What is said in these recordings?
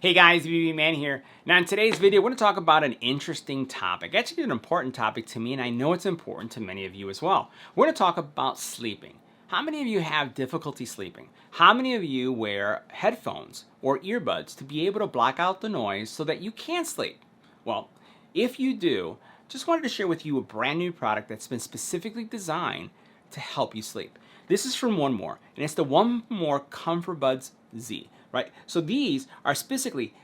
Hey guys, EBPMAN here. Now in today's video, we're going to talk about an interesting topic. Actually an important topic to me, and I know it's important to many of you as well. We're going to talk about sleeping. How many of you have difficulty sleeping? How many of you wear headphones or earbuds to be able to block out the noise so that you can sleep? Well, if you do, just wanted to share with you a brand new product that's been specifically designed to help you sleep. This is from One More, and it's the One More Comfobuds Z. Right? So these are specifically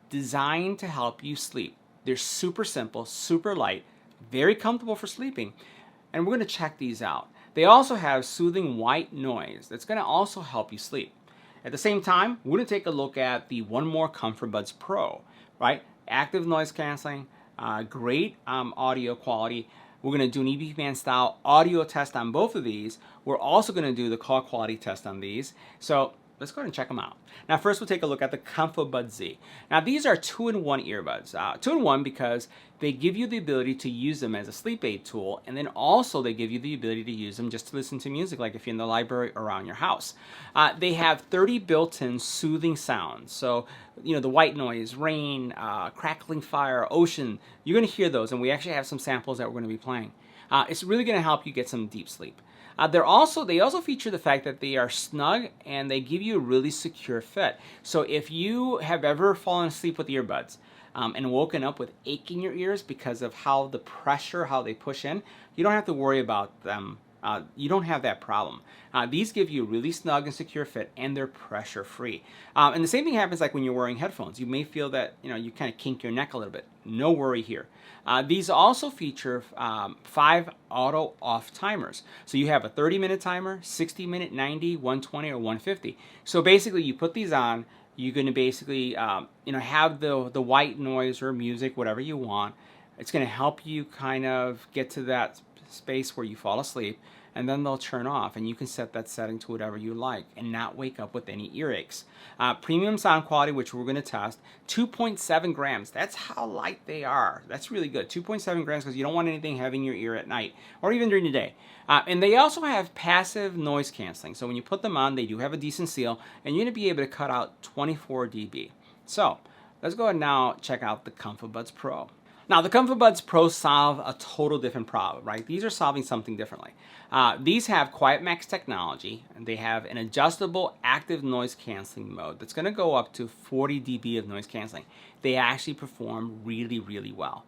designed to help you sleep. They're super simple, super light, very comfortable for sleeping, and we're going to check these out. They also have soothing white noise that's going to also help you sleep. At the same time, we're going to take a look at the One More Comforbuds Pro, right? Active noise canceling, great audio quality. We're going to do an EBPMAN style audio test on both of these. We're also going to do the call quality test on these. So let's go ahead and check them out. Now first we'll take a look at the Comfobuds Z. Now these are 2-in-1 earbuds. 2-in-1 because they give you the ability to use them as a sleep aid tool, and then also they give you the ability to use them just to listen to music, like if you're in the library or around your house. They have 30 built-in soothing sounds. So, you know, the white noise, rain, crackling fire, ocean, you're going to hear those, and we actually have some samples that we're going to be playing. It's really going to help you get some deep sleep. They also feature the fact that they are snug and they give you a really secure fit. So if you have ever fallen asleep with earbuds and woken up with ache in your ears because of how the pressure, how they push in, you don't have to worry about them. You don't have that problem. These give you a really snug and secure fit, and they're pressure free. And the same thing happens like when you're wearing headphones. You may feel that you kind of kink your neck a little bit. No worry here. These also feature 5 auto off timers. So you have a 30-minute timer, 60-minute, 90, 120, or 150. So basically you put these on, you're going to basically have the white noise or music, whatever you want. It's going to help you kind of get to that space where you fall asleep, and then they'll turn off, and you can set that setting to whatever you like and not wake up with any earaches. Premium sound quality, which we're going to test, 2.7 grams. That's how light they are. That's really good. 2.7 grams because you don't want anything having your ear at night or even during the day. And they also have passive noise canceling. So when you put them on, they do have a decent seal, and you're going to be able to cut out 24 dB. So let's go ahead and now check out the Comfobuds Pro. Now, the Comfobuds Pro solve a total different problem, right? These are solving something differently. These have Quiet Max technology, and they have an adjustable active noise canceling mode that's going to go up to 40 dB of noise canceling. They actually perform really, really well.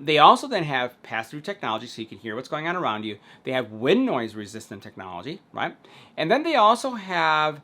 They also then have pass-through technology, so you can hear what's going on around you. They have wind noise resistant technology, right? And then they also have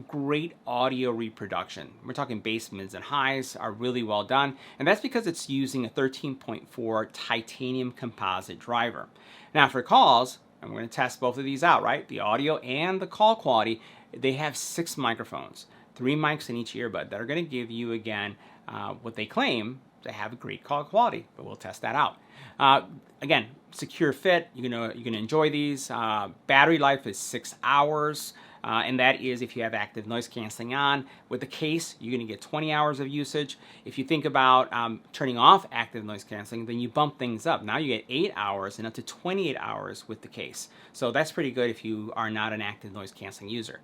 great audio reproduction. We're talking bass, mids, and highs are really well done, and that's because it's using a 13.4 titanium composite driver. Now for calls, and we're going to test both of these out, right? The audio and the call quality, they have 6 microphones, 3 mics in each earbud that are going to give you, again, what they claim to have a great call quality, but we'll test that out. Again, secure fit, you're gonna enjoy these. Battery life is 6 hours. And that is if you have active noise canceling on. With the case, you're going to get 20 hours of usage. If you think about turning off active noise canceling, then you bump things up. Now you get 8 hours and up to 28 hours with the case. So that's pretty good if you are not an active noise canceling user.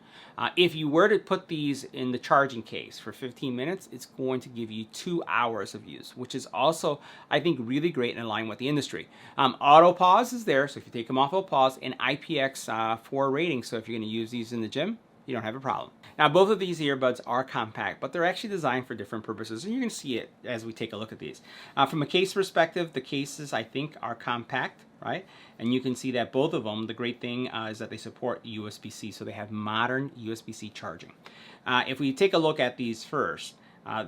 If you were to put these in the charging case for 15 minutes, it's going to give you 2 hours of use, which is also, I think, really great and in line with the industry. Auto pause is there, so if you take them off, it'll pause, and IPX4 rating, so if you're going to use these in the gym, you don't have a problem. Now both of these earbuds are compact, but they're actually designed for different purposes, and you can see it as we take a look at these. From a case perspective, the cases I think are compact, right? And you can see that both of them, the great thing is that they support USB-C, so they have modern USB-C charging. If we take a look at these first,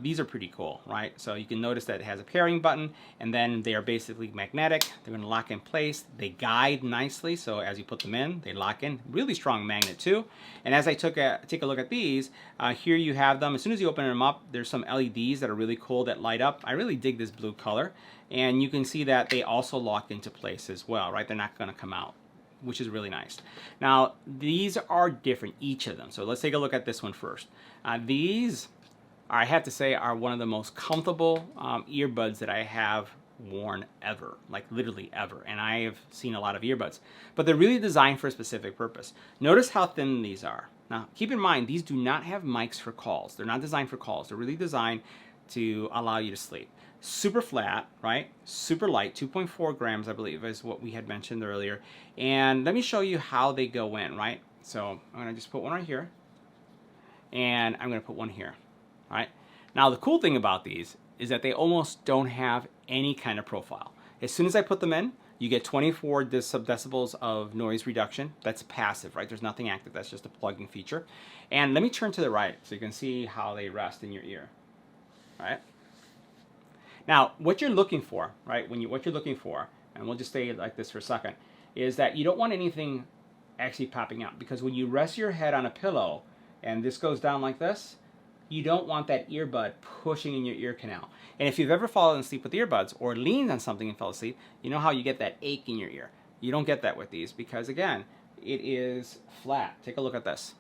these are pretty cool, right? So you can notice that it has a pairing button, and then they are basically magnetic. They're going to lock in place. They guide nicely, so as you put them in, they lock in. Really strong magnet too. And as I take a look at these, here you have them. As soon as you open them up, there's some LEDs that are really cool that light up. I really dig this blue color, and you can see that they also lock into place as well, right? They're not going to come out, which is really nice. Now, these are different, each of them. So let's take a look at this one first. These, I have to say, are one of the most comfortable earbuds that I have worn ever, like literally ever. And I have seen a lot of earbuds, but they're really designed for a specific purpose. Notice how thin these are. Now, keep in mind, these do not have mics for calls. They're not designed for calls. They're really designed to allow you to sleep. Super flat, right? Super light, 2.4 grams, I believe, is what we had mentioned earlier. And let me show you how they go in, right? So I'm gonna just put one right here, and I'm gonna put one here, all right? Now, the cool thing about these is that they almost don't have any kind of profile. As soon as I put them in, you get 24 decibels of noise reduction. That's passive, right? There's nothing active. That's just a plugging feature. And let me turn to the right so you can see how they rest in your ear, all right? Now, what you're looking for, right? What you're looking for, and we'll just stay like this for a second, is that you don't want anything actually popping out, because when you rest your head on a pillow and this goes down like this, you don't want that earbud pushing in your ear canal. And if you've ever fallen asleep with earbuds or leaned on something and fell asleep, you know how you get that ache in your ear. You don't get that with these because, again, it is flat. Take a look at this,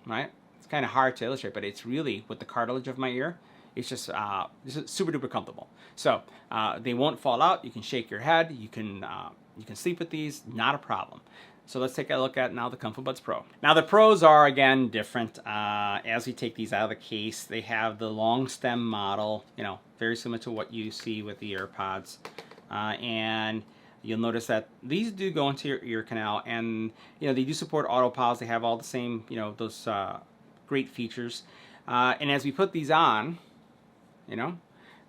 right? It's kind of hard to illustrate, but it's really, with the cartilage of my ear, it's just super duper comfortable. So they won't fall out. You can shake your head. You can sleep with these, not a problem. So let's take a look at now the Comfobuds Pro. Now the Pros are, again, different. As we take these out of the case, they have the long stem model, you know, very similar to what you see with the AirPods. And you'll notice that these do go into your ear canal, and you know, they do support auto pause. They have all the same, you know, those great features. And as we put these on, you know,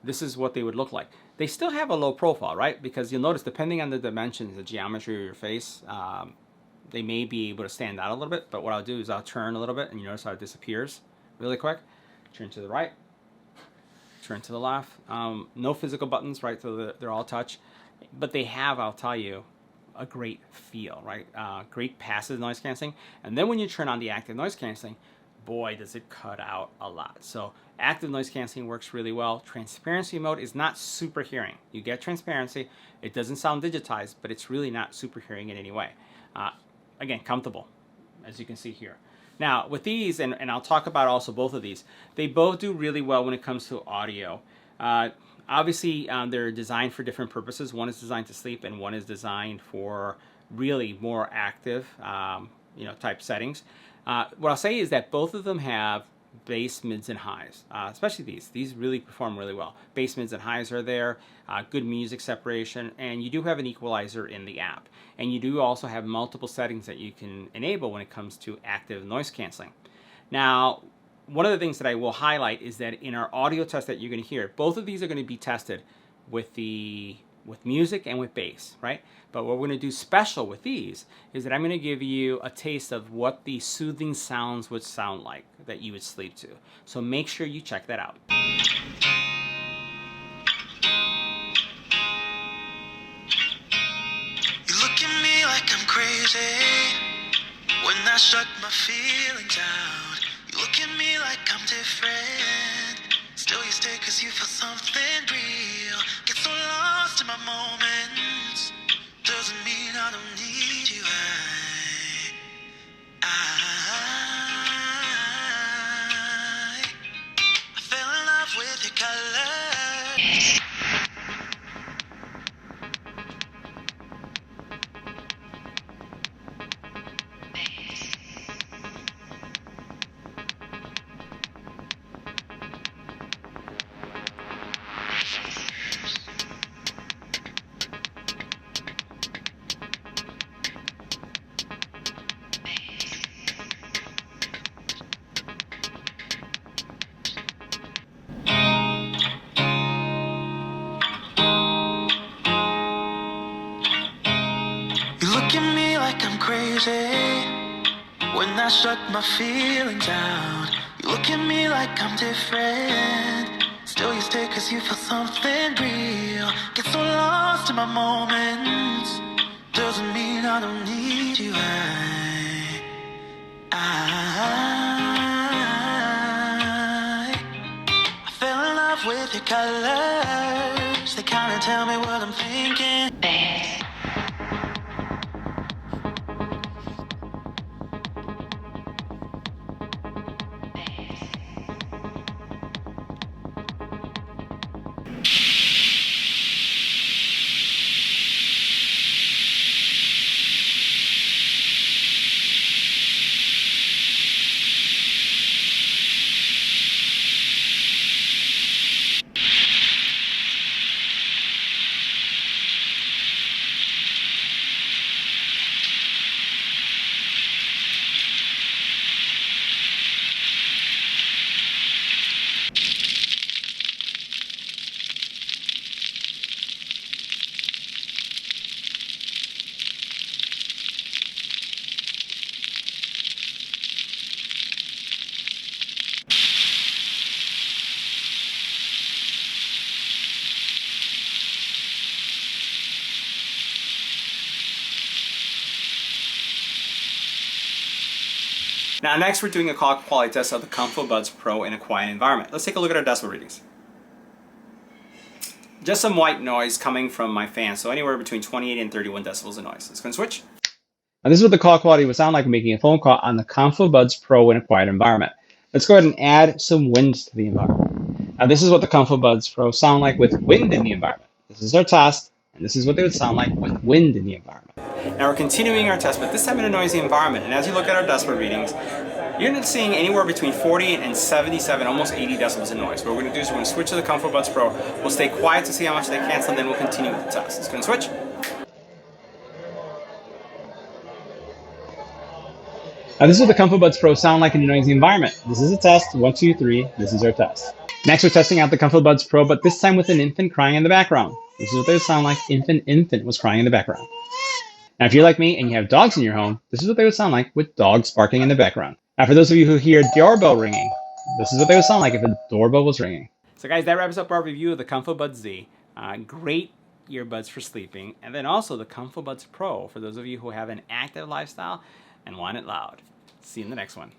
this is what they would look like. They still have a low profile, right? Because you'll notice, depending on the dimensions, the geometry of your face, they may be able to stand out a little bit. But what I'll do is I'll turn a little bit, and you notice how it disappears really quick. Turn to the right, turn to the left. No physical buttons, right? So they're all touch. But they have, I'll tell you, a great feel, right? Great passive noise canceling. And then when you turn on the active noise canceling, boy, does it cut out a lot. So active noise canceling works really well. Transparency mode is not super hearing. You get transparency. It doesn't sound digitized, but it's really not super hearing in any way. Again, comfortable, as you can see here. Now, with these, and I'll talk about also both of these, they both do really well when it comes to audio. Obviously, they're designed for different purposes. One is designed to sleep, and one is designed for really more active, you know, type settings. What I'll say is that both of them have bass, mids, and highs, especially these. These really perform really well. Bass, mids, and highs are there, good music separation, and you do have an equalizer in the app. And you do also have multiple settings that you can enable when it comes to active noise canceling. Now, one of the things that I will highlight is that in our audio test that you're going to hear, both of these are going to be tested with music and with bass, right? But what we're going to do special with these is that I'm going to give you a taste of what the soothing sounds would sound like that you would sleep to. So make sure you check that out. You look at me like I'm crazy when I shut my feelings out. You look at me like I'm different. Still you stay cause you feel something real. Get so lost in my moments. Doesn't mean I don't need you. I fell in love with your colors. When I shut my feelings out, you look at me like I'm different. Still you stay cause you feel something real. Get so lost in my moments. Doesn't mean I don't need you. I fell in love with your colors. They kinda tell me what I'm thinking. Now next we're doing a call quality test of the Comfobuds Pro in a quiet environment. Let's take a look at our decibel readings. Just some white noise coming from my fan, so anywhere between 28 and 31 decibels of noise. Let's go and switch. Now this is what the call quality would sound like making a phone call on the Comfobuds Pro in a quiet environment. Let's go ahead and add some wind to the environment. Now this is what the Comfobuds Pro sound like with wind in the environment. This is our test, and this is what they would sound like with wind in the environment. Now we're continuing our test, but this time in a noisy environment, and as you look at our decibel readings, you're not seeing anywhere between 40 and 77, almost 80 decibels of noise. What we're going to do is we're going to switch to the Comfobuds Pro. We'll stay quiet to see how much they cancel, and then we'll continue with the test. Let's go and switch. Now this is what the Comfobuds Pro sound like in a noisy environment. This is a test, 1, 2, 3, this is our test. Next we're testing out the Comfobuds Pro, but this time with an infant crying in the background. This is what they would sound like if an infant was crying in the background. Now if you're like me and you have dogs in your home, this is what they would sound like with dogs barking in the background. Now for those of you who hear doorbell ringing, this is what they would sound like if a doorbell was ringing. So guys, that wraps up our review of the Comfobuds Z. Great earbuds for sleeping, and then also the Comfobuds Pro for those of you who have an active lifestyle and want it loud. See you in the next one.